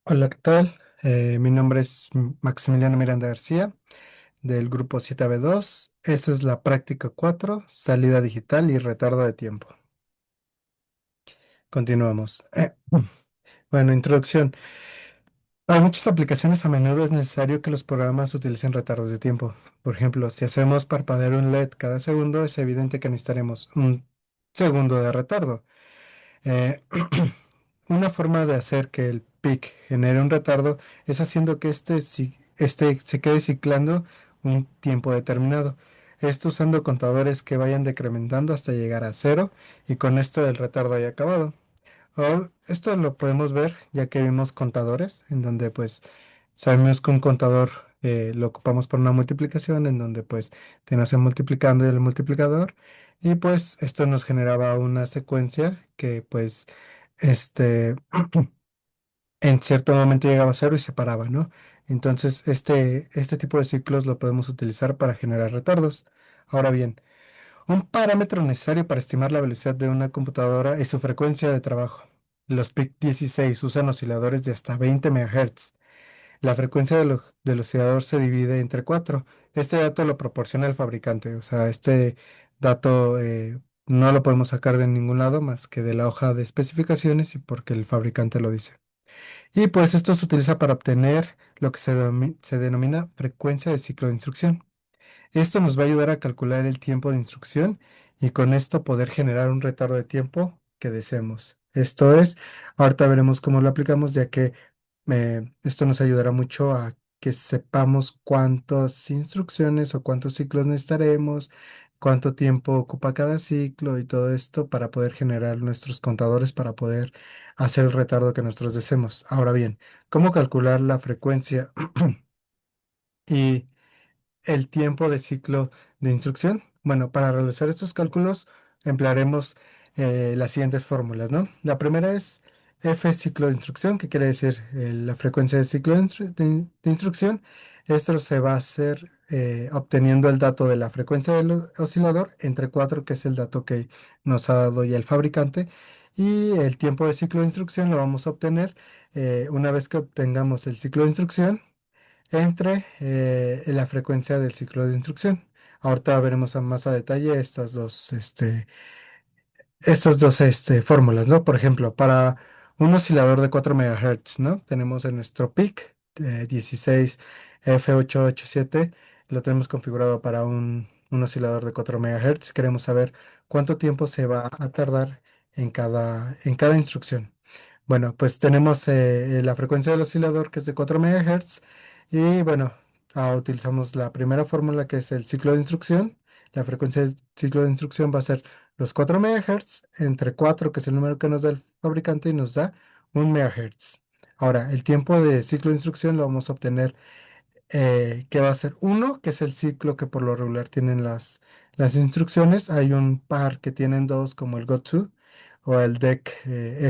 Hola, ¿qué tal? Mi nombre es Maximiliano Miranda García del grupo 7B2. Esta es la práctica 4, salida digital y retardo de tiempo. Continuamos. Bueno, introducción. Para muchas aplicaciones a menudo es necesario que los programas utilicen retardos de tiempo. Por ejemplo, si hacemos parpadear un LED cada segundo, es evidente que necesitaremos un segundo de retardo. Eh, Una forma de hacer que el PIC genere un retardo es haciendo que este se quede ciclando un tiempo determinado. Esto usando contadores que vayan decrementando hasta llegar a cero y con esto el retardo haya acabado. Esto lo podemos ver ya que vimos contadores en donde pues sabemos que un contador lo ocupamos por una multiplicación en donde pues tenemos el multiplicando y el multiplicador y pues esto nos generaba una secuencia que pues este en cierto momento llegaba a cero y se paraba, ¿no? Entonces este tipo de ciclos lo podemos utilizar para generar retardos. Ahora bien, un parámetro necesario para estimar la velocidad de una computadora es su frecuencia de trabajo. Los PIC 16 usan osciladores de hasta 20 MHz. La frecuencia del oscilador se divide entre 4. Este dato lo proporciona el fabricante, o sea, este dato no lo podemos sacar de ningún lado más que de la hoja de especificaciones y porque el fabricante lo dice. Y pues esto se utiliza para obtener lo que se denomina frecuencia de ciclo de instrucción. Esto nos va a ayudar a calcular el tiempo de instrucción y con esto poder generar un retardo de tiempo que deseemos. Esto es, ahorita veremos cómo lo aplicamos, ya que esto nos ayudará mucho a que sepamos cuántas instrucciones o cuántos ciclos necesitaremos, cuánto tiempo ocupa cada ciclo y todo esto para poder generar nuestros contadores para poder hacer el retardo que nosotros deseemos. Ahora bien, ¿cómo calcular la frecuencia y el tiempo de ciclo de instrucción? Bueno, para realizar estos cálculos emplearemos las siguientes fórmulas, ¿no? La primera es F ciclo de instrucción, que quiere decir la frecuencia de ciclo de instrucción. Esto se va a hacer obteniendo el dato de la frecuencia del oscilador entre 4, que es el dato que nos ha dado ya el fabricante, y el tiempo de ciclo de instrucción lo vamos a obtener una vez que obtengamos el ciclo de instrucción entre la frecuencia del ciclo de instrucción. Ahorita veremos más a detalle estas dos fórmulas, ¿no? Por ejemplo, para un oscilador de 4 MHz, ¿no? Tenemos en nuestro PIC 16F887, lo tenemos configurado para un oscilador de 4 MHz. Queremos saber cuánto tiempo se va a tardar en cada instrucción. Bueno, pues tenemos la frecuencia del oscilador que es de 4 MHz y bueno, utilizamos la primera fórmula que es el ciclo de instrucción. La frecuencia del ciclo de instrucción va a ser los 4 MHz entre 4, que es el número que nos da el fabricante, y nos da 1 MHz. Ahora, el tiempo de ciclo de instrucción lo vamos a obtener que va a ser uno, que es el ciclo que por lo regular tienen las instrucciones. Hay un par que tienen dos, como el GoTo o el DEC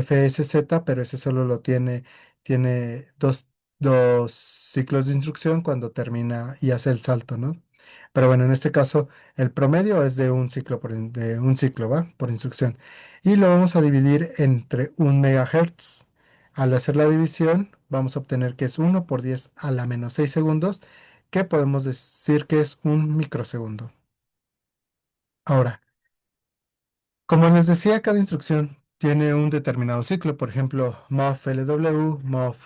FSZ, pero ese solo tiene dos ciclos de instrucción cuando termina y hace el salto, ¿no? Pero bueno, en este caso el promedio es de un ciclo de un ciclo, ¿va? Por instrucción. Y lo vamos a dividir entre 1 MHz. Al hacer la división, vamos a obtener que es 1 por 10 a la menos 6 segundos, que podemos decir que es un microsegundo. Ahora, como les decía, cada instrucción tiene un determinado ciclo. Por ejemplo, MOV LW, MOV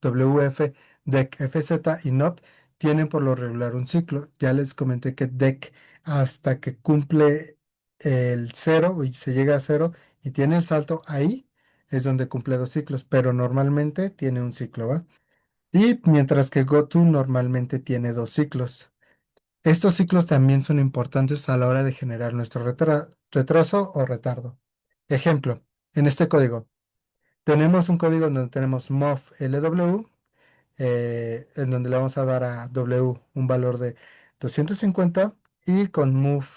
WF, DEC FZ y NOP tienen por lo regular un ciclo. Ya les comenté que DEC hasta que cumple el cero y se llega a cero y tiene el salto ahí es donde cumple dos ciclos, pero normalmente tiene un ciclo, ¿va? Y mientras que GoTo normalmente tiene dos ciclos. Estos ciclos también son importantes a la hora de generar nuestro retraso o retardo. Ejemplo, en este código tenemos un código donde tenemos mov LW, en donde le vamos a dar a W un valor de 250 y con move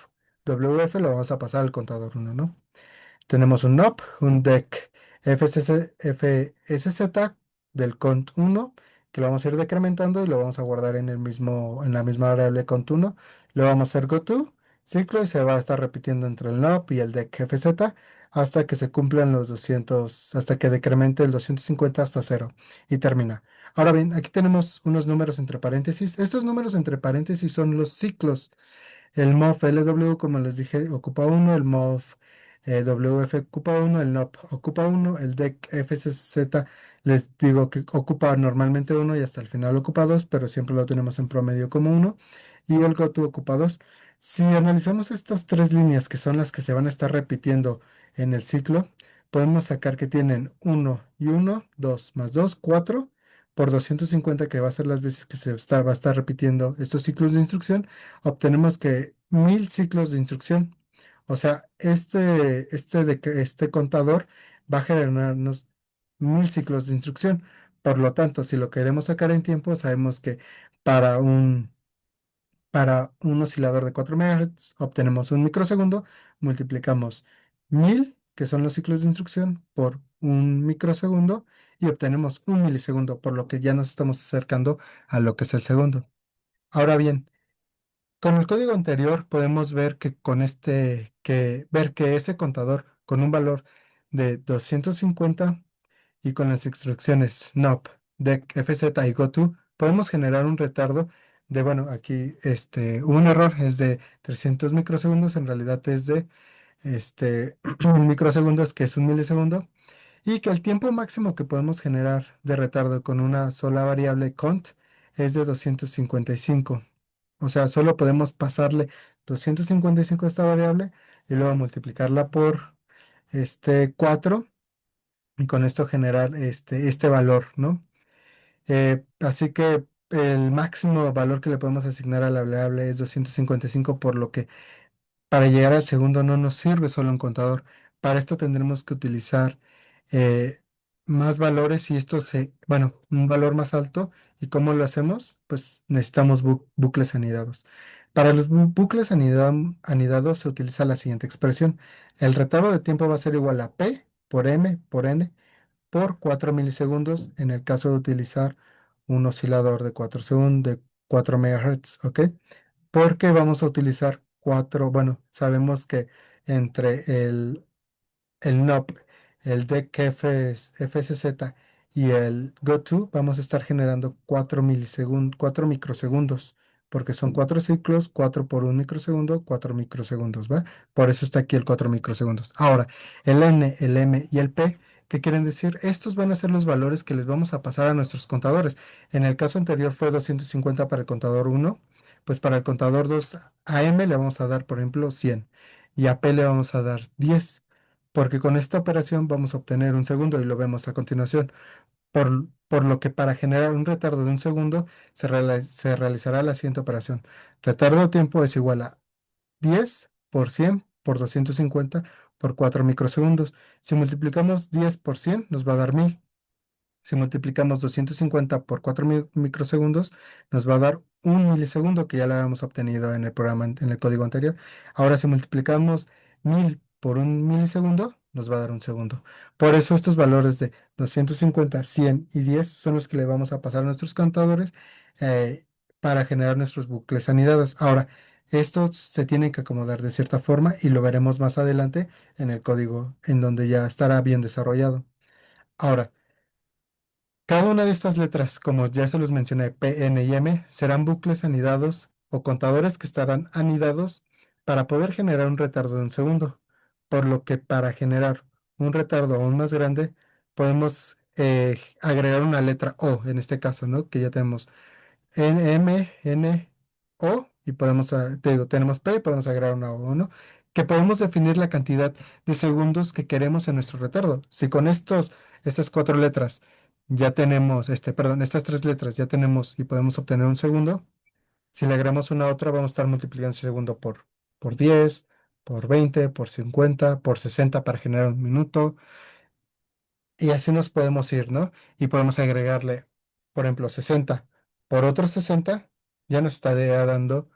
WF lo vamos a pasar al contador uno, ¿no? Tenemos un NOP, un DEC FSZ del cont 1, que lo vamos a ir decrementando y lo vamos a guardar en la misma variable cont 1. Lo vamos a hacer goTo, ciclo, y se va a estar repitiendo entre el NOP y el DEC FZ hasta que se cumplan los 200, hasta que decremente el 250 hasta cero y termina. Ahora bien, aquí tenemos unos números entre paréntesis. Estos números entre paréntesis son los ciclos. El MOF LW, como les dije, ocupa uno, el MOF WF ocupa uno, el NOP ocupa uno, el DEC FCZ les digo que ocupa normalmente uno y hasta el final ocupa dos, pero siempre lo tenemos en promedio como uno, y el GOTO ocupa dos. Si analizamos estas tres líneas, que son las que se van a estar repitiendo en el ciclo, podemos sacar que tienen uno y uno, 2 más 2 4 por 250, que va a ser las veces que va a estar repitiendo estos ciclos de instrucción, obtenemos que 1000 ciclos de instrucción. O sea, este contador va a generarnos 1000 ciclos de instrucción. Por lo tanto, si lo queremos sacar en tiempo, sabemos que para un, para un oscilador de 4 MHz obtenemos un microsegundo, multiplicamos 1000, que son los ciclos de instrucción, por un microsegundo y obtenemos un milisegundo, por lo que ya nos estamos acercando a lo que es el segundo. Ahora bien, con el código anterior podemos ver que ver que ese contador con un valor de 250 y con las instrucciones NOP, DEC, FZ y GOTO podemos generar un retardo de, bueno, aquí hubo un error, es de 300 microsegundos, en realidad es de un microsegundos, que es un milisegundo, y que el tiempo máximo que podemos generar de retardo con una sola variable cont es de 255. O sea, solo podemos pasarle 255 a esta variable y luego multiplicarla por 4 y con esto generar este valor, ¿no? Así que el máximo valor que le podemos asignar a la variable es 255, por lo que para llegar al segundo no nos sirve solo un contador. Para esto tendremos que utilizar eh, más valores y bueno, un valor más alto. ¿Y cómo lo hacemos? Pues necesitamos bucles anidados. Para los bucles anidados se utiliza la siguiente expresión. El retardo de tiempo va a ser igual a P por M por N por 4 milisegundos en el caso de utilizar un oscilador de 4 segundos, de 4 MHz, ¿ok? Porque vamos a utilizar bueno, sabemos que entre el NOP, el FCZ y el GoTo vamos a estar generando 4 milisegundos, 4 microsegundos, porque son 4 ciclos, 4 por un microsegundo, 4 microsegundos, ¿va? Por eso está aquí el 4 microsegundos. Ahora, el N, el M y el P, ¿qué quieren decir? Estos van a ser los valores que les vamos a pasar a nuestros contadores. En el caso anterior fue 250 para el contador uno, pues para el contador 2 a M le vamos a dar, por ejemplo, 100 y a P le vamos a dar 10, porque con esta operación vamos a obtener un segundo y lo vemos a continuación. Por lo que para generar un retardo de un segundo se realizará la siguiente operación. Retardo de tiempo es igual a 10 por 100 por 250 por 4 microsegundos. Si multiplicamos 10 por 100 nos va a dar 1000. Si multiplicamos 250 por 4 microsegundos, nos va a dar un milisegundo, que ya lo habíamos obtenido en el programa, en el código anterior. Ahora, si multiplicamos 1000 por un milisegundo, nos va a dar un segundo. Por eso estos valores de 250, 100 y 10 son los que le vamos a pasar a nuestros contadores eh, para generar nuestros bucles anidados. Ahora, estos se tienen que acomodar de cierta forma y lo veremos más adelante en el código, en donde ya estará bien desarrollado. Ahora, cada una de estas letras, como ya se los mencioné, P, N y M, serán bucles anidados o contadores que estarán anidados para poder generar un retardo de un segundo. Por lo que para generar un retardo aún más grande, podemos agregar una letra O, en este caso, ¿no? Que ya tenemos N, M, N, O, y te digo, tenemos P y podemos agregar una O, ¿no? Que podemos definir la cantidad de segundos que queremos en nuestro retardo. Si con estas cuatro letras ya tenemos, perdón, estas tres letras ya tenemos y podemos obtener un segundo, si le agregamos una otra, vamos a estar multiplicando ese segundo por 10, por 20, por 50, por 60 para generar un minuto, y así nos podemos ir, ¿no? Y podemos agregarle, por ejemplo, 60 por otros 60, ya nos estaría dando,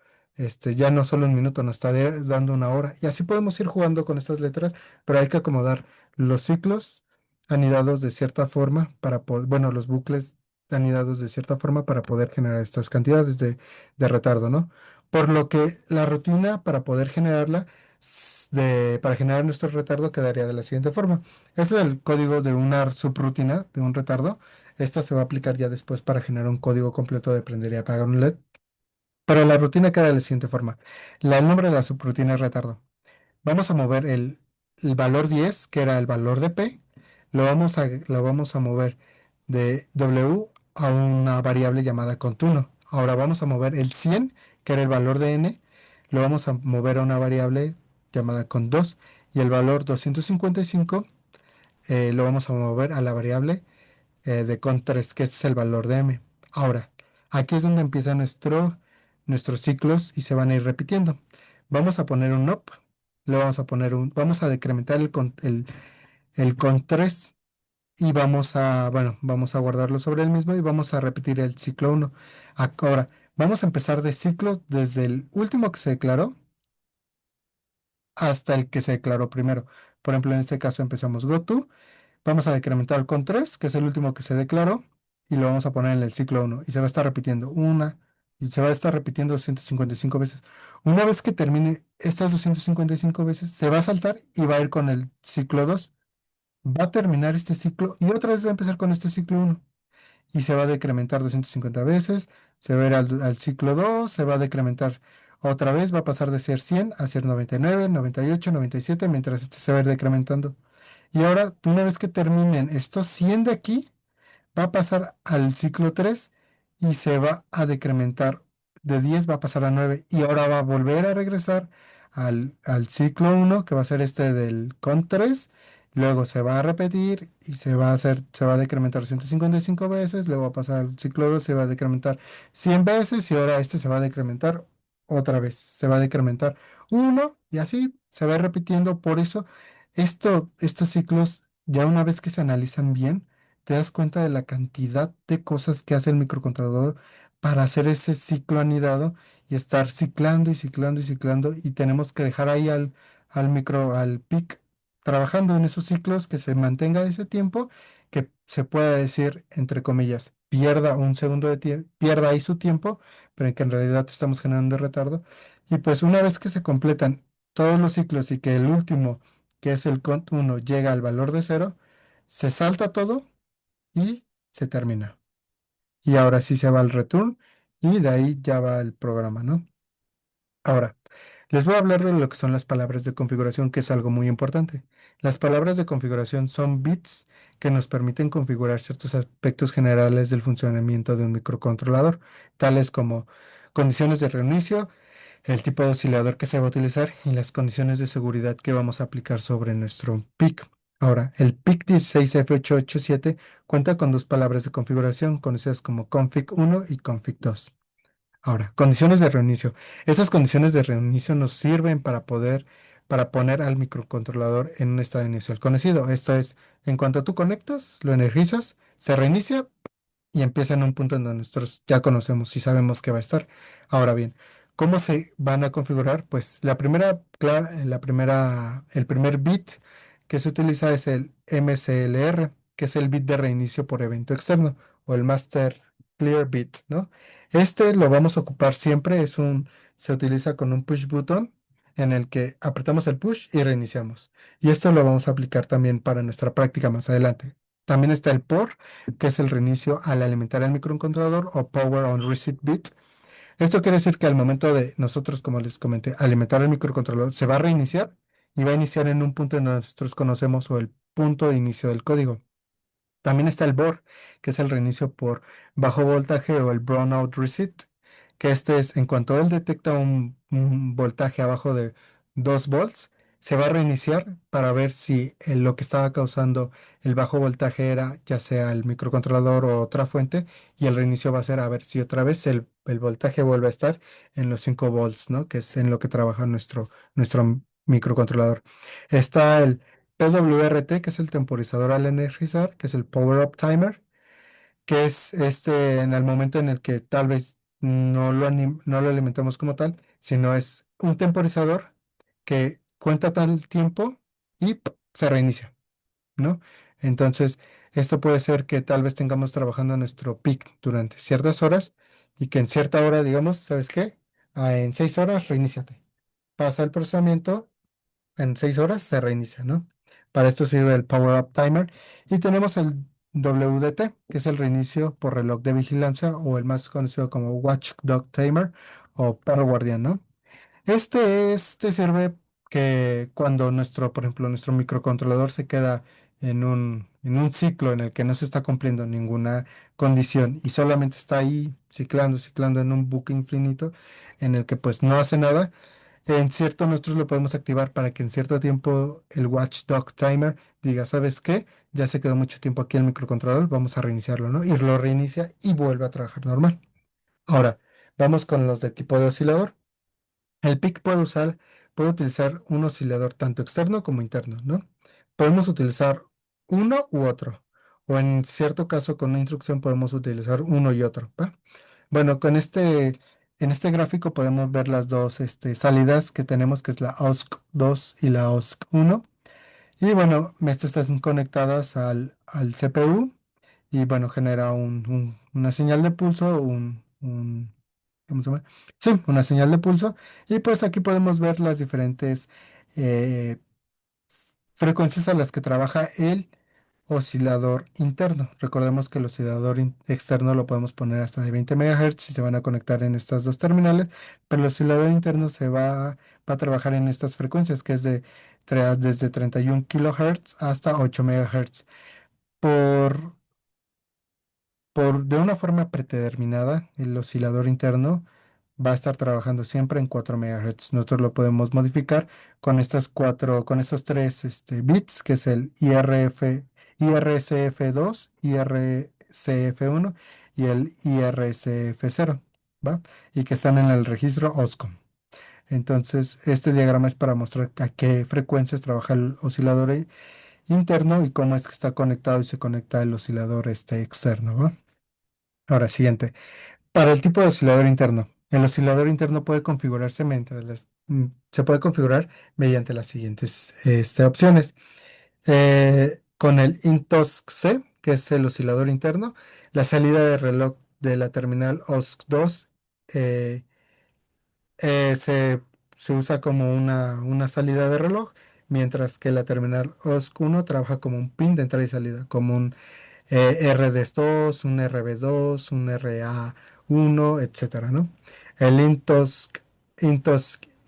ya no solo un minuto, nos estaría dando una hora. Y así podemos ir jugando con estas letras, pero hay que acomodar los ciclos anidados de cierta forma para poder, bueno, los bucles anidados de cierta forma para poder generar estas cantidades de retardo, ¿no? Por lo que la rutina para poder generarla para generar nuestro retardo quedaría de la siguiente forma. Este es el código de una subrutina de un retardo. Esta se va a aplicar ya después para generar un código completo de prender y apagar un LED. Pero la rutina queda de la siguiente forma. El nombre de la subrutina es retardo. Vamos a mover el valor 10, que era el valor de P, lo vamos a mover de W a una variable llamada contuno. Ahora vamos a mover el 100, que era el valor de N, lo vamos a mover a una variable llamada cont2 y el valor 255 lo vamos a mover a la variable de cont3, que es el valor de M. Ahora, aquí es donde empiezan nuestros ciclos y se van a ir repitiendo. Vamos a poner un up, vamos a decrementar el cont3 y vamos a guardarlo sobre el mismo y vamos a repetir el ciclo uno. Ahora, vamos a empezar de ciclos desde el último que se declaró hasta el que se declaró primero. Por ejemplo, en este caso empezamos goto. Vamos a decrementar con 3, que es el último que se declaró, y lo vamos a poner en el ciclo uno. Y se va a estar repitiendo y se va a estar repitiendo 255 veces. Una vez que termine estas 255 veces, se va a saltar y va a ir con el ciclo 2. Va a terminar este ciclo y otra vez va a empezar con este ciclo uno. Y se va a decrementar 250 veces. Se va a ir al ciclo 2, se va a decrementar otra vez, va a pasar de ser 100 a ser 99, 98, 97, mientras este se va a ir decrementando. Y ahora, una vez que terminen estos 100 de aquí, va a pasar al ciclo 3 y se va a decrementar. De 10 va a pasar a 9 y ahora va a volver a regresar al ciclo uno, que va a ser este del con 3. Luego se va a repetir y se va a decrementar 155 veces. Luego va a pasar al ciclo 2, se va a decrementar 100 veces y ahora este se va a decrementar otra vez. Se va a decrementar uno y así se va repitiendo. Por eso, estos ciclos, ya una vez que se analizan bien, te das cuenta de la cantidad de cosas que hace el microcontrolador para hacer ese ciclo anidado y estar ciclando y ciclando y ciclando, y tenemos que dejar ahí al PIC trabajando en esos ciclos, que se mantenga ese tiempo, que se pueda decir, entre comillas, pierda un segundo de tiempo, pierda ahí su tiempo, pero que en realidad estamos generando retardo. Y pues una vez que se completan todos los ciclos y que el último, que es el cont uno, llega al valor de cero, se salta todo y se termina. Y ahora sí se va al return y de ahí ya va el programa, ¿no? Ahora, les voy a hablar de lo que son las palabras de configuración, que es algo muy importante. Las palabras de configuración son bits que nos permiten configurar ciertos aspectos generales del funcionamiento de un microcontrolador, tales como condiciones de reinicio, el tipo de oscilador que se va a utilizar y las condiciones de seguridad que vamos a aplicar sobre nuestro PIC. Ahora, el PIC 16F887 cuenta con dos palabras de configuración conocidas como config1 y config2. Ahora, condiciones de reinicio. Estas condiciones de reinicio nos sirven para poner al microcontrolador en un estado inicial conocido. Esto es, en cuanto tú conectas, lo energizas, se reinicia y empieza en un punto en donde nosotros ya conocemos y sabemos que va a estar. Ahora bien, ¿cómo se van a configurar? Pues el primer bit que se utiliza es el MCLR, que es el bit de reinicio por evento externo, o el Master Clear Bit, ¿no? Este lo vamos a ocupar siempre, se utiliza con un push button en el que apretamos el push y reiniciamos. Y esto lo vamos a aplicar también para nuestra práctica más adelante. También está el POR, que es el reinicio al alimentar el microcontrolador, o Power on Reset Bit. Esto quiere decir que al momento de nosotros, como les comenté, alimentar el microcontrolador, se va a reiniciar y va a iniciar en un punto en donde nosotros conocemos, o el punto de inicio del código. También está el BOR, que es el reinicio por bajo voltaje, o el Brownout Reset, que este es en cuanto él detecta un voltaje abajo de 2 volts, se va a reiniciar para ver si lo que estaba causando el bajo voltaje era ya sea el microcontrolador o otra fuente, y el reinicio va a ser a ver si otra vez el voltaje vuelve a estar en los 5 volts, ¿no? Que es en lo que trabaja nuestro microcontrolador. Está el PWRT, que es el temporizador al energizar, que es el Power Up Timer, que es en el momento en el que tal vez no lo alimentamos como tal, sino es un temporizador que cuenta tal tiempo y se reinicia, ¿no? Entonces, esto puede ser que tal vez tengamos trabajando nuestro peak durante ciertas horas y que en cierta hora digamos, ¿sabes qué? En 6 horas reiníciate. Pasa el procesamiento en 6 horas se reinicia, ¿no? Para esto sirve el Power Up Timer. Y tenemos el WDT, que es el reinicio por reloj de vigilancia o el más conocido como Watchdog Timer o perro guardián, ¿no? Este sirve que cuando nuestro, por ejemplo, nuestro microcontrolador se queda en un ciclo en el que no se está cumpliendo ninguna condición y solamente está ahí ciclando, ciclando en un bucle infinito en el que pues no hace nada, en cierto nosotros lo podemos activar para que en cierto tiempo el Watchdog Timer diga, ¿sabes qué? Ya se quedó mucho tiempo aquí el microcontrolador, vamos a reiniciarlo, ¿no? Y lo reinicia y vuelve a trabajar normal. Ahora, vamos con los de tipo de oscilador. El PIC puede utilizar un oscilador tanto externo como interno, ¿no? Podemos utilizar uno u otro, o en cierto caso con una instrucción podemos utilizar uno y otro, ¿va? Bueno, en este gráfico podemos ver las dos salidas que tenemos, que es la OSC2 y la OSC1. Y bueno, estas están conectadas al CPU y bueno, genera una señal de pulso, ¿cómo se llama? Sí, una señal de pulso. Y pues aquí podemos ver las diferentes eh, frecuencias a las que trabaja el oscilador interno. Recordemos que el oscilador externo lo podemos poner hasta de 20 MHz y se van a conectar en estas dos terminales, pero el oscilador interno va a trabajar en estas frecuencias, que es desde 31 kHz hasta 8 MHz. Por, de una forma predeterminada, el oscilador interno va a estar trabajando siempre en 4 MHz. Nosotros lo podemos modificar con estos tres bits, que es el IRCF2, IRCF1 y el IRCF0, ¿va? Y que están en el registro OSCOM. Entonces, este diagrama es para mostrar a qué frecuencias trabaja el oscilador interno y cómo es que está conectado y se conecta el oscilador externo, ¿va? Ahora, siguiente. Para el tipo de oscilador interno, el oscilador interno puede configurarse se puede configurar mediante las siguientes opciones. Con el INTOSC-C, que es el oscilador interno, la salida de reloj de la terminal OSC2 eh, se usa como una salida de reloj, mientras que la terminal OSC1 trabaja como un pin de entrada y salida, como un RDS2, un RB2, un RA1, etcétera, ¿no? El INTOSC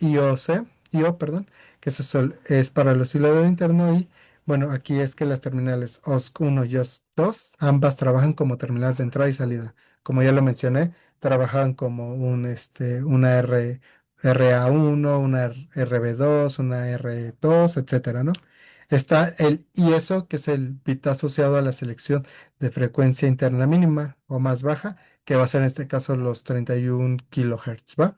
IO, perdón, que eso es para el oscilador interno y, bueno, aquí es que las terminales OSC1 y OSC2 ambas trabajan como terminales de entrada y salida. Como ya lo mencioné, trabajan como una RA1, una RB2, una R2, etcétera, ¿no? Está el ISO, que es el bit asociado a la selección de frecuencia interna mínima o más baja, que va a ser en este caso los 31 kHz, ¿va?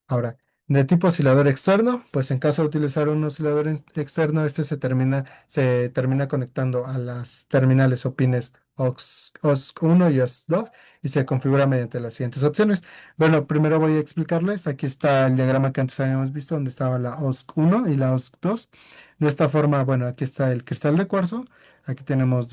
Ahora, de tipo oscilador externo, pues en caso de utilizar un oscilador externo, se termina conectando a las terminales o pines OSC1 y OSC2 y se configura mediante las siguientes opciones. Bueno, primero voy a explicarles. Aquí está el diagrama que antes habíamos visto, donde estaba la OSC1 y la OSC2. De esta forma, bueno, aquí está el cristal de cuarzo. Aquí tenemos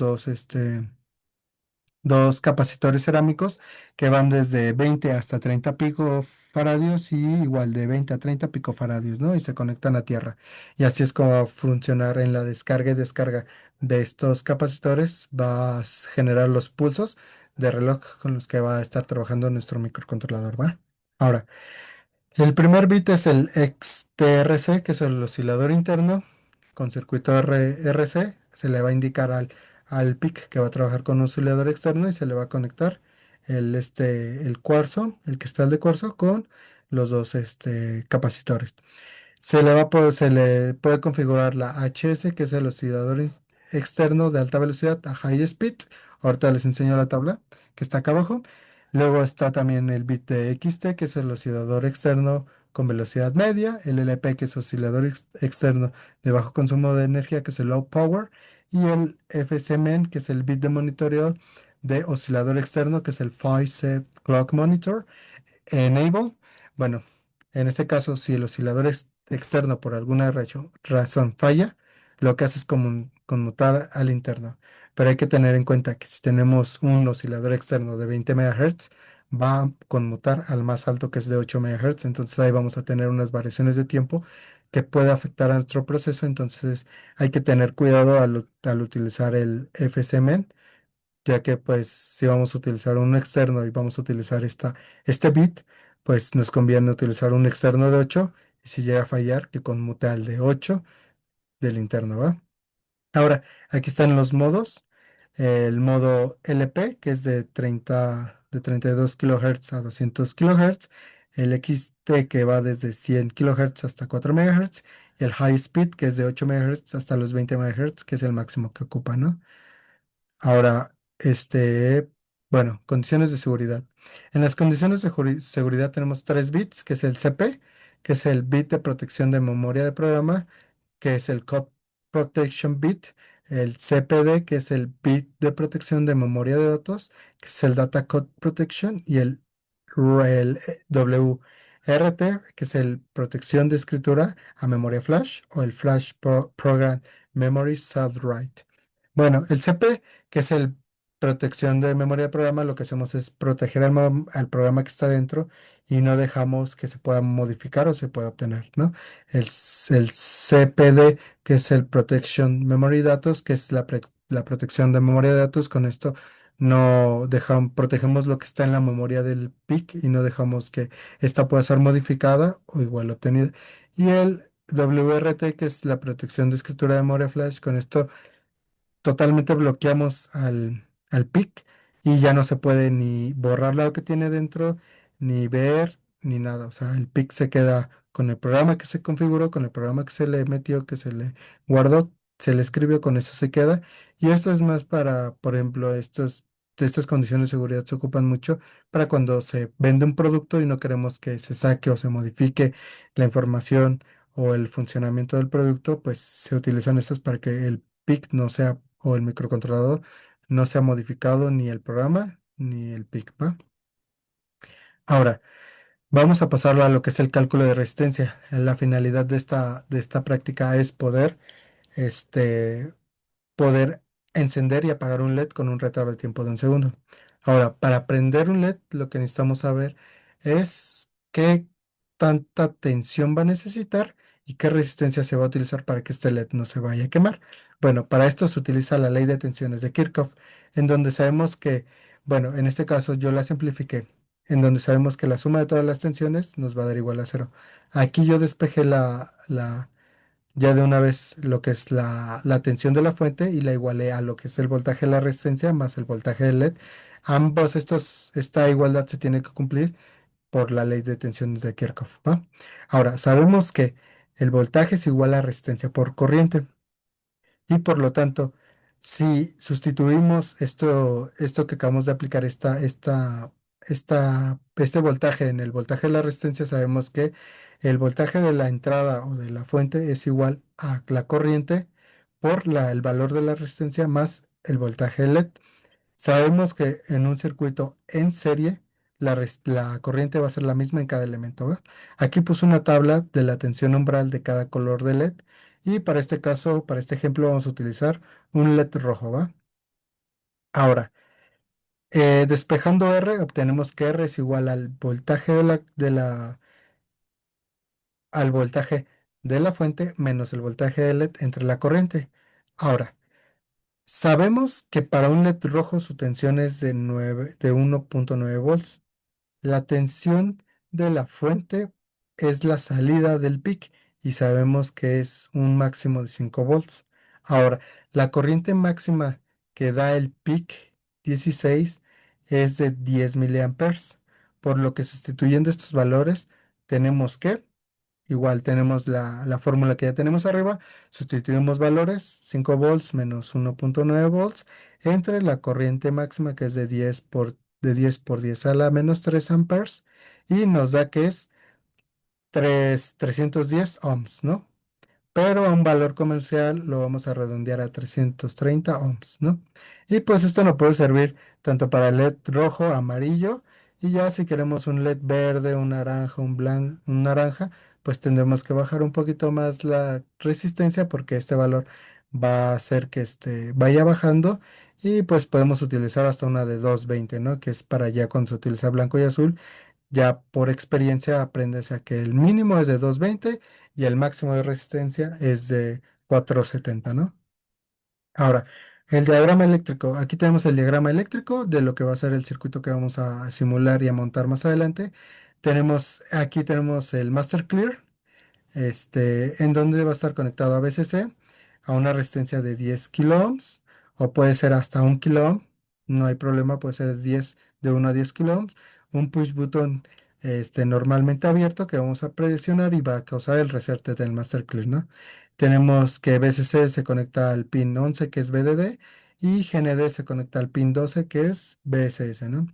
dos capacitores cerámicos que van desde 20 hasta 30 picofaradios y igual de 20 a 30 picofaradios, ¿no? Y se conectan a tierra. Y así es como va a funcionar en la descarga y descarga de estos capacitores. Va a generar los pulsos de reloj con los que va a estar trabajando nuestro microcontrolador, ¿va? Ahora, el primer bit es el XTRC, que es el oscilador interno con circuito RC. Se le va a indicar al PIC que va a trabajar con un oscilador externo y se le va a conectar el cuarzo, el cristal de cuarzo con los dos capacitores. Se le puede configurar la HS, que es el oscilador externo de alta velocidad a high speed. Ahorita les enseño la tabla que está acá abajo. Luego está también el bit de XT, que es el oscilador externo con velocidad media. El LP, que es oscilador externo de bajo consumo de energía, que es el low power. Y el FSMN, que es el bit de monitoreo de oscilador externo, que es el Phase Clock Monitor. Enable, bueno, en este caso, si el oscilador es externo por alguna razón falla, lo que hace es conmutar al interno. Pero hay que tener en cuenta que si tenemos un oscilador externo de 20 MHz, va a conmutar al más alto que es de 8 MHz. Entonces ahí vamos a tener unas variaciones de tiempo que puede afectar a nuestro proceso, entonces hay que tener cuidado al utilizar el FSMN, ya que pues si vamos a utilizar un externo y vamos a utilizar este bit, pues nos conviene utilizar un externo de 8 y si llega a fallar, que conmute al de 8 del interno, ¿va? Ahora, aquí están los modos. El modo LP, que es de 32 kHz a 200 kHz. El XT, que va desde 100 kHz hasta 4 MHz. Y el High Speed, que es de 8 MHz hasta los 20 MHz, que es el máximo que ocupa, ¿no? Ahora, bueno, condiciones de seguridad. En las condiciones de seguridad tenemos tres bits, que es el CP, que es el bit de protección de memoria de programa, que es el Code Protection Bit, el CPD, que es el bit de protección de memoria de datos, que es el Data Code Protection, y el WRT, que es el protección de escritura a memoria flash, o el Flash Program Memory Side Write. Bueno, el CP, que es el protección de memoria de programa, lo que hacemos es proteger al programa que está dentro y no dejamos que se pueda modificar o se pueda obtener, ¿no? El CPD, que es el Protection Memory Datos, que es la protección de memoria de datos. Con esto no dejamos, protegemos lo que está en la memoria del PIC y no dejamos que esta pueda ser modificada o igual obtenida. Y el WRT, que es la protección de escritura de memoria flash. Con esto totalmente bloqueamos al PIC y ya no se puede ni borrar lo que tiene dentro, ni ver, ni nada. O sea, el PIC se queda con el programa que se configuró, con el programa que se le metió, que se le guardó, se le escribió, con eso se queda. Y esto es más para, por ejemplo, estas condiciones de seguridad se ocupan mucho para cuando se vende un producto y no queremos que se saque o se modifique la información o el funcionamiento del producto, pues se utilizan estas para que el PIC no sea, o el microcontrolador no sea modificado ni el programa ni el PIC, ¿va? Ahora, vamos a pasarlo a lo que es el cálculo de resistencia. La finalidad de esta práctica es este, poder encender y apagar un LED con un retardo de tiempo de un segundo. Ahora, para prender un LED, lo que necesitamos saber es qué tanta tensión va a necesitar y qué resistencia se va a utilizar para que este LED no se vaya a quemar. Bueno, para esto se utiliza la ley de tensiones de Kirchhoff, en donde sabemos que, bueno, en este caso yo la simplifiqué, en donde sabemos que la suma de todas las tensiones nos va a dar igual a cero. Aquí yo despejé ya de una vez lo que es la tensión de la fuente y la igualé a lo que es el voltaje de la resistencia más el voltaje del LED. Esta igualdad se tiene que cumplir por la ley de tensiones de Kirchhoff, ¿va? Ahora, sabemos que el voltaje es igual a resistencia por corriente. Y por lo tanto, si sustituimos esto que acabamos de aplicar, este voltaje en el voltaje de la resistencia, sabemos que el voltaje de la entrada o de la fuente es igual a la corriente por el valor de la resistencia más el voltaje del LED. Sabemos que en un circuito en serie, la corriente va a ser la misma en cada elemento, ¿va? Aquí puse una tabla de la tensión umbral de cada color de LED y para este caso, para este ejemplo, vamos a utilizar un LED rojo, ¿va? Ahora, despejando R, obtenemos que R es igual al voltaje de la fuente menos el voltaje de LED entre la corriente. Ahora, sabemos que para un LED rojo su tensión es de 1,9 volts. La tensión de la fuente es la salida del PIC y sabemos que es un máximo de 5 volts. Ahora, la corriente máxima que da el PIC 16 es de 10 miliamperes, por lo que sustituyendo estos valores tenemos que igual tenemos la fórmula que ya tenemos arriba, sustituimos valores, 5 volts menos 1,9 volts, entre la corriente máxima que es de 10 por 10 a la menos 3 amperes, y nos da que es 310 ohms, ¿no? Pero a un valor comercial lo vamos a redondear a 330 ohms, ¿no? Y pues esto nos puede servir tanto para LED rojo, amarillo, y ya si queremos un LED verde, un naranja, un naranja, pues tendremos que bajar un poquito más la resistencia porque este valor va a hacer que vaya bajando y pues podemos utilizar hasta una de 220, ¿no? Que es para ya cuando se utiliza blanco y azul ya por experiencia aprendes a que el mínimo es de 220 y el máximo de resistencia es de 470, ¿no? Ahora, el diagrama eléctrico. Aquí tenemos el diagrama eléctrico de lo que va a ser el circuito que vamos a simular y a montar más adelante. Aquí tenemos el Master Clear, en donde va a estar conectado a VCC a una resistencia de 10 kilo ohms, o puede ser hasta 1 kilo ohm, no hay problema, puede ser 10, de 1 a 10 kilo ohms, un push button normalmente abierto que vamos a presionar y va a causar el reset del master clear, ¿no? Tenemos que VCC se conecta al pin 11 que es VDD y GND se conecta al pin 12 que es VSS, ¿no?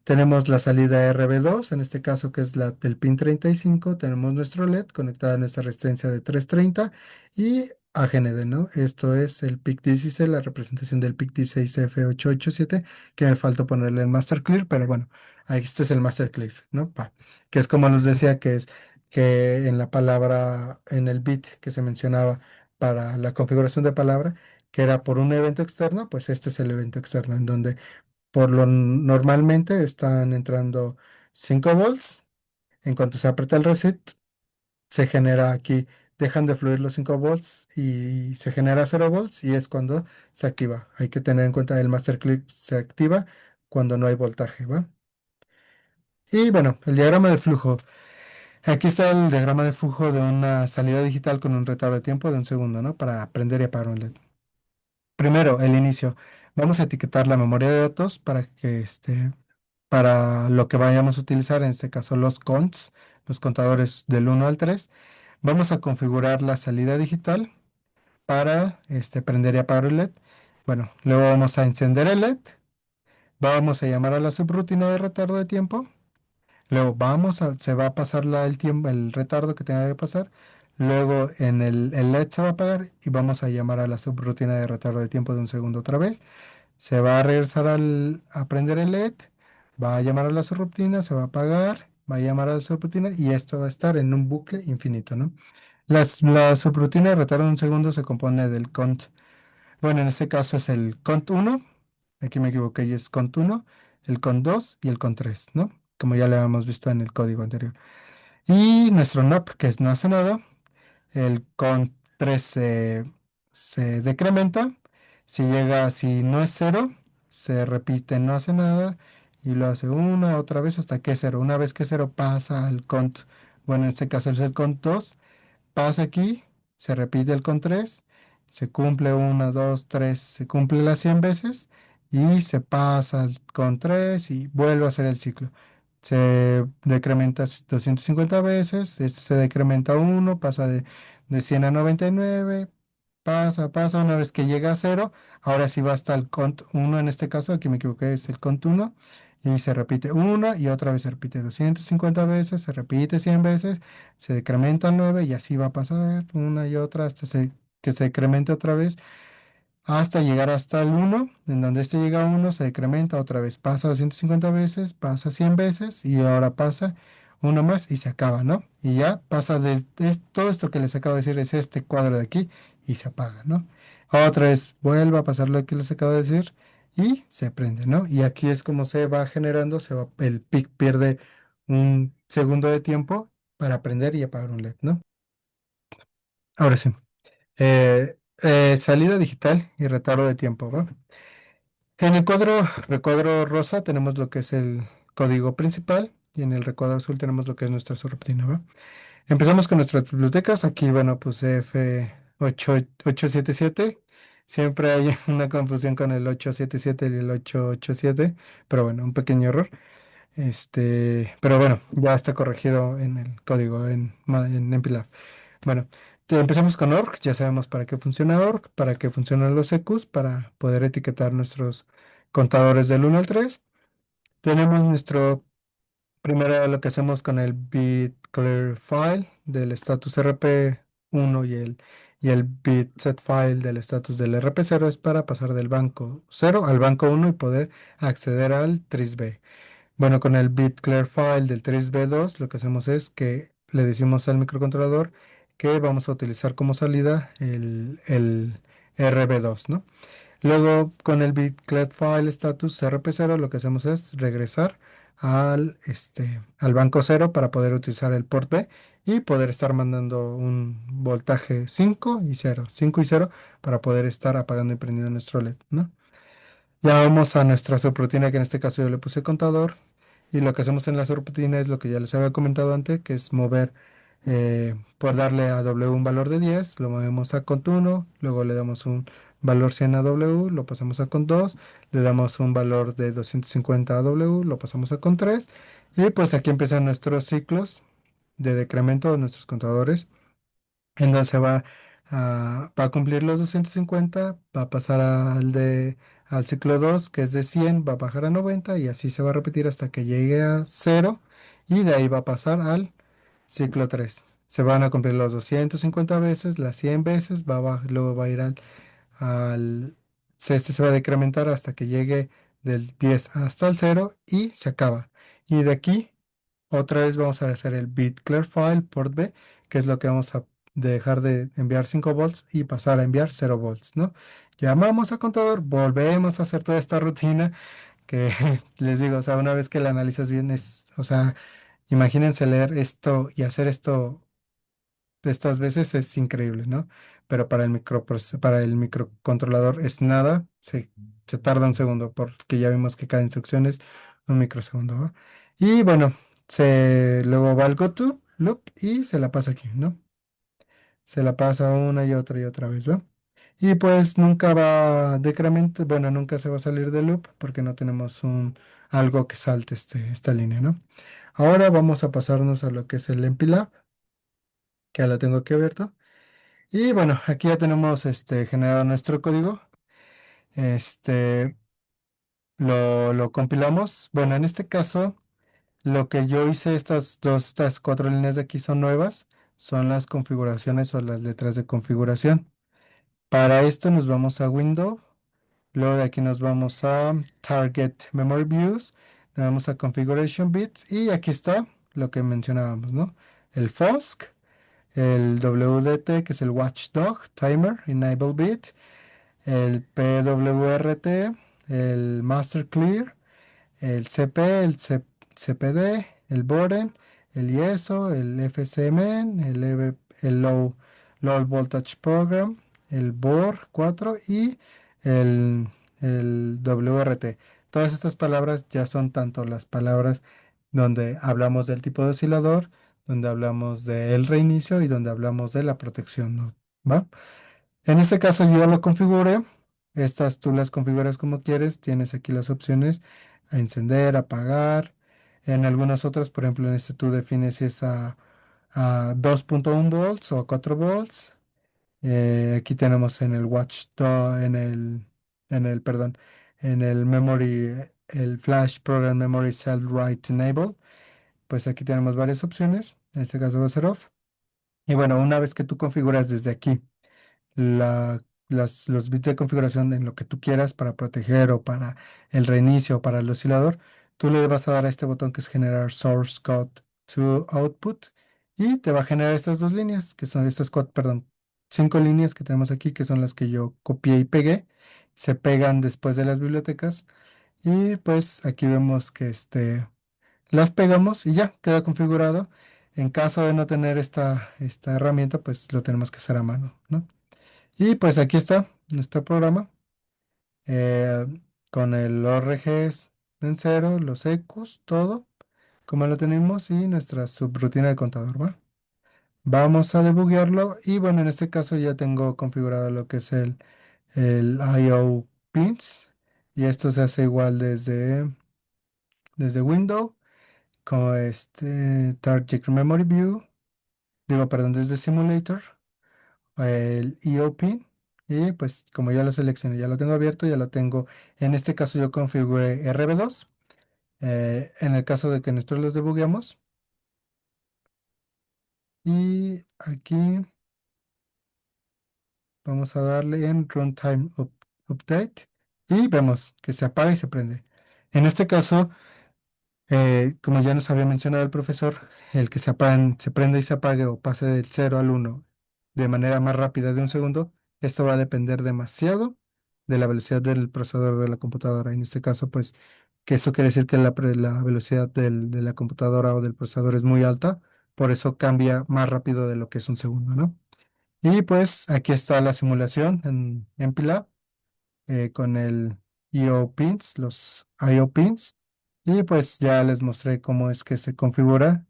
Tenemos la salida RB2, en este caso que es la del pin 35. Tenemos nuestro LED conectado a nuestra resistencia de 330 y a GND, ¿no? Esto es el PIC 16, la representación del PIC 16F887, que me faltó ponerle el Master Clear, pero bueno, ahí este es el Master Clear, ¿no? Que es como nos decía que es que en la palabra, en el bit que se mencionaba para la configuración de palabra, que era por un evento externo, pues este es el evento externo en donde normalmente están entrando 5 volts. En cuanto se aprieta el reset, se genera aquí, dejan de fluir los 5 volts y se genera 0 volts y es cuando se activa. Hay que tener en cuenta el master click se activa cuando no hay voltaje, ¿va? Y bueno, el diagrama de flujo. Aquí está el diagrama de flujo de una salida digital con un retardo de tiempo de 1 segundo, ¿no? Para prender y apagar un LED. Primero, el inicio. Vamos a etiquetar la memoria de datos para lo que vayamos a utilizar, en este caso los conts, los contadores del 1 al 3. Vamos a configurar la salida digital para prender y apagar el LED. Bueno, luego vamos a encender el LED, vamos a llamar a la subrutina de retardo de tiempo, luego se va a pasar el tiempo, el retardo que tenga que pasar, luego el LED se va a apagar y vamos a llamar a la subrutina de retardo de tiempo de 1 segundo otra vez. Se va a regresar a prender el LED, va a llamar a la subrutina, se va a apagar, va a llamar a la subrutina y esto va a estar en un bucle infinito, ¿no? La subrutina de retardo de 1 segundo se compone del cont. Bueno, en este caso es el cont 1, aquí me equivoqué y es cont 1, el cont 2 y el cont 3, ¿no? Como ya lo habíamos visto en el código anterior. Y nuestro NOP, que es no hace nada, el con 3 se decrementa. Si no es cero, se repite, no hace nada. Y lo hace una, otra vez hasta que es cero. Una vez que es cero pasa al cont. Bueno, en este caso es el cont 2. Pasa aquí, se repite el con 3. Se cumple una, 2, 3. Se cumple las 100 veces. Y se pasa al con 3 y vuelve a hacer el ciclo. Se decrementa 250 veces, este se decrementa uno, pasa de 100 a 99, pasa, una vez que llega a cero, ahora sí va hasta el cont uno en este caso, aquí me equivoqué, es el cont uno y se repite una y otra vez se repite 250 veces, se repite 100 veces, se decrementa 9 y así va a pasar una y otra que se decremente otra vez hasta llegar hasta el uno, en donde este llega a uno, se decrementa otra vez, pasa 250 veces, pasa 100 veces y ahora pasa uno más y se acaba, ¿no? Y ya pasa todo esto que les acabo de decir es este cuadro de aquí y se apaga, ¿no? Otra vez vuelve a pasar lo que les acabo de decir y se prende, ¿no? Y aquí es como se va generando, el pic pierde 1 segundo de tiempo para prender y apagar un LED, ¿no? Ahora sí. Salida digital y retardo de tiempo, ¿va? En el recuadro rosa tenemos lo que es el código principal y en el recuadro azul tenemos lo que es nuestra subrutina, ¿va? Empezamos con nuestras bibliotecas. Aquí, bueno, pues F877. Siempre hay una confusión con el 877 y el 887, pero bueno, un pequeño error. Pero bueno, ya está corregido en el código en MPLAB. Bueno, empezamos con org, ya sabemos para qué funciona org, para qué funcionan los EQs, para poder etiquetar nuestros contadores del 1 al 3. Tenemos nuestro, primero lo que hacemos con el bit clear file del status RP1 y el bit set file del status del RP0 es para pasar del banco 0 al banco 1 y poder acceder al trisb. Bueno, con el bit clear file del 3B2 lo que hacemos es que le decimos al microcontrolador que vamos a utilizar como salida el RB2, ¿no? Luego con el bit clear file status RP0 lo que hacemos es regresar al banco cero para poder utilizar el port B y poder estar mandando un voltaje 5 y cero para poder estar apagando y prendiendo nuestro LED, ¿no? Ya vamos a nuestra subrutina, que en este caso yo le puse contador. Y lo que hacemos en la subrutina es lo que ya les había comentado antes, que es mover, por darle a W un valor de 10 lo movemos a cont 1, luego le damos un valor 100 a W, lo pasamos a cont 2, le damos un valor de 250 a W, lo pasamos a cont 3, y pues aquí empiezan nuestros ciclos de decremento de nuestros contadores. Entonces va a cumplir los 250, va a pasar al ciclo 2 que es de 100, va a bajar a 90 y así se va a repetir hasta que llegue a cero, y de ahí va a pasar al ciclo 3. Se van a cumplir los 250 veces, las 100 veces, luego va a ir al este se va a decrementar hasta que llegue del 10 hasta el cero y se acaba. Y de aquí otra vez vamos a hacer el bit clear file port B, que es lo que vamos a dejar de enviar 5 volts y pasar a enviar 0 volts, ¿no? Llamamos a contador, volvemos a hacer toda esta rutina que les digo, o sea, una vez que la analizas bien o sea, imagínense leer esto y hacer esto de estas veces es increíble, ¿no? Pero para el microcontrolador es nada, se tarda un segundo, porque ya vimos que cada instrucción es un microsegundo, ¿va? Y bueno, luego va al goto loop y se la pasa aquí, ¿no? Se la pasa una y otra vez, ¿va? Y pues nunca va a decrementar, bueno, nunca se va a salir del loop porque no tenemos algo que salte esta línea, ¿no? Ahora vamos a pasarnos a lo que es el MPLAB, que ya lo tengo aquí abierto. Y bueno, aquí ya tenemos generado nuestro código. Este lo compilamos. Bueno, en este caso, lo que yo hice, estas 4 líneas de aquí son nuevas, son las configuraciones o las letras de configuración. Para esto nos vamos a Window, luego de aquí nos vamos a Target Memory Views, nos vamos a Configuration Bits y aquí está lo que mencionábamos, ¿no? El FOSC, el WDT, que es el Watchdog Timer Enable Bit, el PWRT, el Master Clear, el CP, CPD, el Boden, el IESO, el FCMN, el Low Voltage Program, el BOR 4 y el, el WRT. Todas estas palabras ya son tanto las palabras donde hablamos del tipo de oscilador, donde hablamos del reinicio y donde hablamos de la protección, ¿no? ¿Va? En este caso yo lo configuré. Estas tú las configuras como quieres. Tienes aquí las opciones a encender, apagar. En algunas otras, por ejemplo, en este tú defines si es a 2.1 volts o a 4 volts. Aquí tenemos en el Watchdog, perdón, en el Memory, el Flash Program Memory Cell Write Enable. Pues aquí tenemos varias opciones. En este caso va a ser off. Y bueno, una vez que tú configuras desde aquí los bits de configuración en lo que tú quieras para proteger o para el reinicio o para el oscilador, tú le vas a dar a este botón que es generar source code to output y te va a generar estas 2 líneas, que son estas perdón, 5 líneas que tenemos aquí, que son las que yo copié y pegué, se pegan después de las bibliotecas y pues aquí vemos que las pegamos y ya queda configurado. En caso de no tener esta herramienta, pues lo tenemos que hacer a mano, ¿no? Y pues aquí está nuestro programa, eh, con el ORGs en cero, los ecos, todo como lo tenemos y nuestra subrutina de contador, ¿va? Vamos a debuguearlo y bueno, en este caso ya tengo configurado lo que es el IO pins y esto se hace igual desde Windows con Target Memory View, digo, perdón, desde Simulator, el EOP. Y pues como ya lo seleccioné, ya lo tengo abierto, ya lo tengo. En este caso yo configuré RB2. En el caso de que nosotros los debugueamos. Y aquí vamos a darle en Update. Y vemos que se apaga y se prende. En este caso, como ya nos había mencionado el profesor, el que se prenda y se apague o pase del 0 al 1 de manera más rápida de un segundo, esto va a depender demasiado de la velocidad del procesador de la computadora. En este caso, pues que eso quiere decir que la velocidad de la computadora o del procesador es muy alta, por eso cambia más rápido de lo que es un segundo, ¿no? Y pues aquí está la simulación en Pilab con el I/O pins, los I/O pins, y pues ya les mostré cómo es que se configura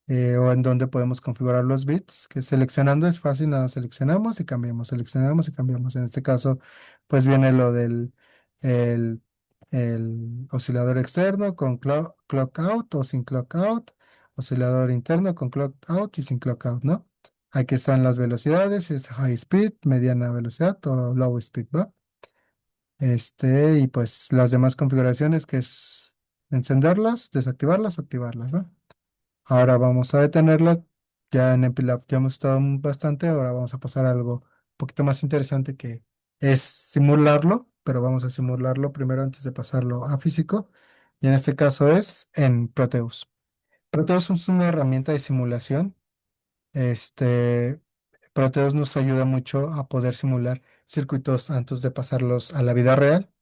o en dónde podemos configurar los bits, que seleccionando es fácil, nada, seleccionamos y cambiamos, seleccionamos y cambiamos. En este caso, pues viene lo del el, el oscilador externo con clock out o sin clock out, oscilador interno con clock out y sin clock out, ¿no? Aquí están las velocidades, es high speed, mediana velocidad o low speed, ¿va? Y pues las demás configuraciones que es encenderlas, desactivarlas, activarlas, ¿no? Ahora vamos a detenerla. Ya en MPLAB ya hemos estado bastante. Ahora vamos a pasar a algo un poquito más interesante que es simularlo, pero vamos a simularlo primero antes de pasarlo a físico. Y en este caso es en Proteus. Proteus es una herramienta de simulación. Este, Proteus nos ayuda mucho a poder simular circuitos antes de pasarlos a la vida real.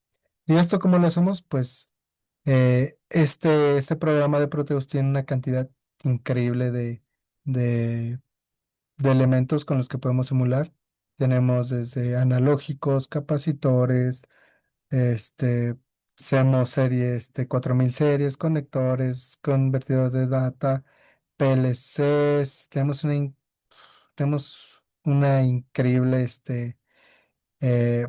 ¿Y esto cómo lo hacemos? Pues este programa de Proteus tiene una cantidad increíble de, de elementos con los que podemos simular. Tenemos desde analógicos, capacitores, este, CMOS series, 4000 series, conectores, convertidores de data, PLCs. Tenemos una increíble eh,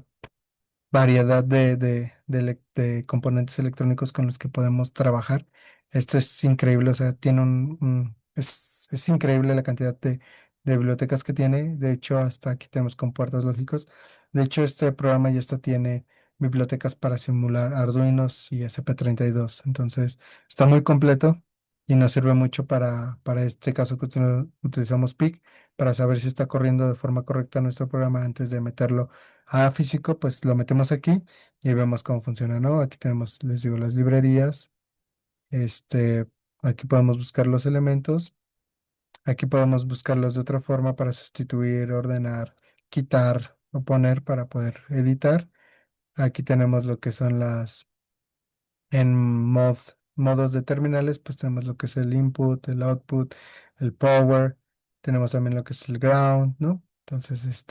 variedad de componentes electrónicos con los que podemos trabajar. Esto es increíble, o sea, tiene es increíble la cantidad de bibliotecas que tiene. De hecho, hasta aquí tenemos compuertos lógicos. De hecho, este programa ya está tiene bibliotecas para simular Arduinos y SP32. Entonces, está muy completo y nos sirve mucho para este caso que utilizamos PIC para saber si está corriendo de forma correcta nuestro programa antes de meterlo físico, pues lo metemos aquí y vemos cómo funciona, ¿no? Aquí tenemos, les digo, las librerías. Este, Aquí podemos buscar los elementos. Aquí podemos buscarlos de otra forma para sustituir, ordenar, quitar o poner para poder editar. Aquí tenemos lo que son en modos de terminales, pues tenemos lo que es el input, el output, el power. Tenemos también lo que es el ground, ¿no? Entonces,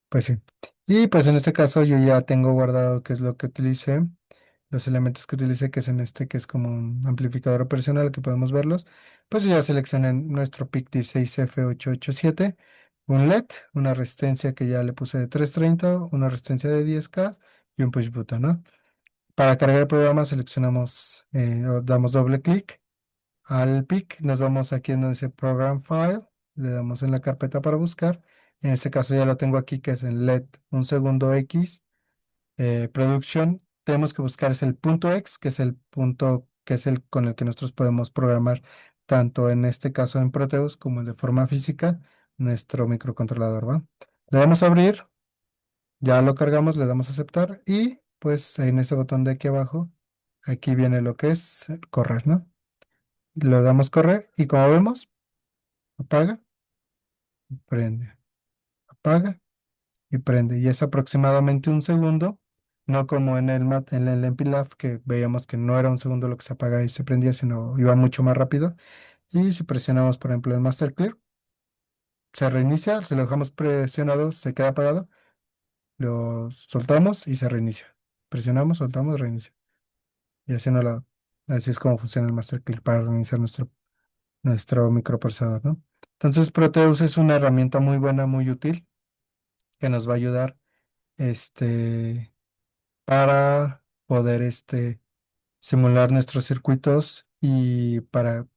pues sí. Y pues en este caso yo ya tengo guardado qué es lo que utilicé, los elementos que utilicé, que es que es como un amplificador operacional que podemos verlos. Pues yo ya seleccioné nuestro PIC16F887, un LED, una resistencia que ya le puse de 330, una resistencia de 10K y un push button, ¿no? Para cargar el programa seleccionamos, o damos doble clic al PIC, nos vamos aquí en donde dice Program File, le damos en la carpeta para buscar. En este caso ya lo tengo aquí, que es en LED, un segundo X, Production. Tenemos que buscar es el punto X, que es el punto que es el con el que nosotros podemos programar, tanto en este caso en Proteus como de forma física, nuestro microcontrolador, ¿va? Le damos a abrir, ya lo cargamos, le damos a aceptar y pues en ese botón de aquí abajo, aquí viene lo que es correr, ¿no? Le damos correr y como vemos, apaga, prende, apaga y prende. Y es aproximadamente un segundo, no como en el MPLAB que veíamos que no era un segundo lo que se apagaba y se prendía, sino iba mucho más rápido. Y si presionamos, por ejemplo, el Master Clear, se reinicia, si lo dejamos presionado, se queda apagado, lo soltamos y se reinicia. Presionamos, soltamos, reinicia. Y así, no la, así es como funciona el Master Clear para reiniciar nuestro microprocesador, ¿no? Entonces, Proteus es una herramienta muy buena, muy útil, que nos va a ayudar este, para poder simular nuestros circuitos y para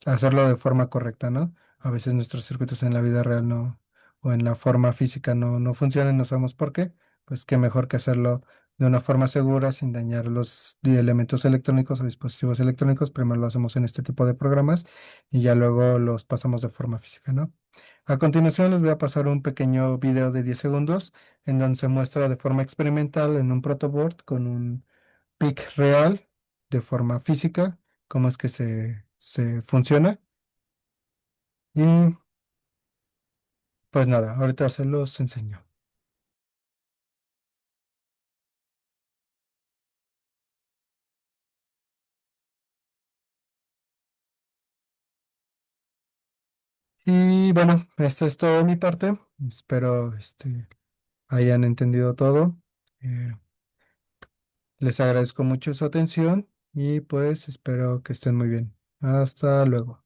hacerlo de forma correcta, ¿no? A veces nuestros circuitos en la vida real no, o en la forma física no funcionan, no sabemos por qué. Pues qué mejor que hacerlo de una forma segura, sin dañar los elementos electrónicos o dispositivos electrónicos. Primero lo hacemos en este tipo de programas y ya luego los pasamos de forma física, ¿no? A continuación les voy a pasar un pequeño video de 10 segundos en donde se muestra de forma experimental en un protoboard con un PIC real de forma física, cómo es que se funciona. Y pues nada, ahorita se los enseño. Y bueno, esto es todo de mi parte. Espero hayan entendido todo. Eh, Les agradezco mucho su atención y pues espero que estén muy bien. Hasta luego.